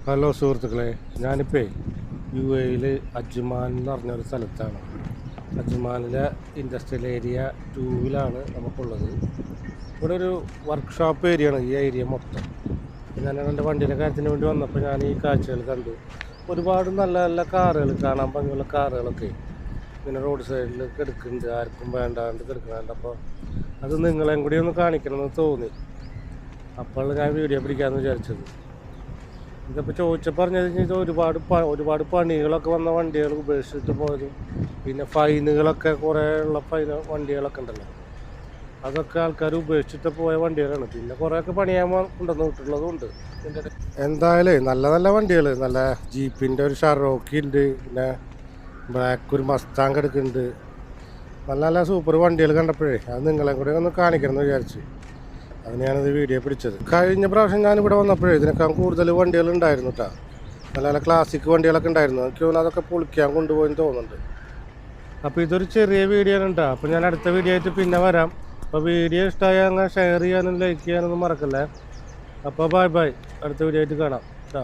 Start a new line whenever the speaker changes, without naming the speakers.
Hello സുഹൃത്തുക്കളെ, ഞാനിപ്പോൾ UAE Ajman എന്ന് പറഞ്ഞൊരു സ്ഥലത്താണ്. അജ്മാനിലെ ഇൻഡസ്ട്രിയൽ ഏരിയ 2-ലാണ് നമുക്കുള്ളത്. ഇവിടെ ഒരു വർക്ക്ഷോപ്പ് ഏരിയയാണ് ഈ ഏരിയ മൊത്തം. ഞാൻ എൻ്റെ വണ്ടിയുടെ കാര്യത്തിന് വേണ്ടി വന്നപ്പോൾ ഞാൻ ഈ കാഴ്ചകൾ കണ്ടു. ഒരുപാട് നല്ല നല്ല കാറുകൾ, കാണാൻ ഭംഗിയുള്ള കാറുകളൊക്കെ ഇങ്ങനെ റോഡ് സൈഡിൽ കിടക്കുന്നുണ്ട്, ആർക്കും വേണ്ടാണ്ട് കിടക്കുന്നുണ്ട്. അപ്പോൾ അത് നിങ്ങളെയും കൂടി ഒന്ന് കാണിക്കണമെന്ന് തോന്നി. അപ്പോൾ ഞാൻ വീഡിയോ പിടിക്കാമെന്ന് വിചാരിച്ചത്. ഇതിപ്പോൾ ചോദിച്ചപ്പോൾ പറഞ്ഞത് ഇത് ഒരുപാട് പണികളൊക്കെ വന്ന വണ്ടികൾ ഉപേക്ഷിച്ചിട്ട് പോയതും, പിന്നെ ഫൈനുകളൊക്കെ കുറേ ഉള്ള വണ്ടികളൊക്കെ ഉണ്ടല്ലോ, അതൊക്കെ ആൾക്കാർ ഉപേക്ഷിച്ചിട്ട് പോയ വണ്ടികളാണ്. പിന്നെ കുറേയൊക്കെ പണിയാൻ കൊണ്ടുവന്ന് വിട്ടുള്ളതും ഉണ്ട്. എന്തായാലും നല്ല നല്ല വണ്ടികൾ, നല്ല ജീപ്പിൻ്റെ ഒരു ഷെറോക്കി ഉണ്ട്, പിന്നെ ബ്ലാക്ക് ഒരു മസ്താങ് എടുക്കുന്നുണ്ട്. നല്ല നല്ല സൂപ്പർ വണ്ടികൾ കണ്ടപ്പോഴേ അത് നിങ്ങളെ കൂടെ ഒന്ന് കാണിക്കണം എന്ന് വിചാരിച്ചു. അത് ഞാനത് വീഡിയോ പിടിച്ചത്. കഴിഞ്ഞ പ്രാവശ്യം ഞാനിവിടെ വന്നപ്പോഴേ ഇതിനേക്കാൾ കൂടുതൽ വണ്ടികൾ ഉണ്ടായിരുന്നു കേട്ടോ. നല്ല നല്ല ക്ലാസിക് വണ്ടികളൊക്കെ ഉണ്ടായിരുന്നു. എനിക്ക് തോന്നുന്നു അതൊക്കെ പൊളിക്കാൻ കൊണ്ടുപോയെന്ന് തോന്നുന്നുണ്ട്. അപ്പോൾ ഇതൊരു ചെറിയ വീഡിയോ ആണ് കേട്ടോ. അപ്പോൾ ഞാൻ അടുത്ത വീഡിയോ ആയിട്ട് പിന്നെ വരാം. അപ്പോൾ വീഡിയോ ഇഷ്ടമായ അങ്ങനെ ഷെയർ ചെയ്യാനും ലൈക്ക് ചെയ്യാനൊന്നും മറക്കല്ലേ. അപ്പോൾ ബൈ, അടുത്ത വീഡിയോ ആയിട്ട് കാണാം കേട്ടോ.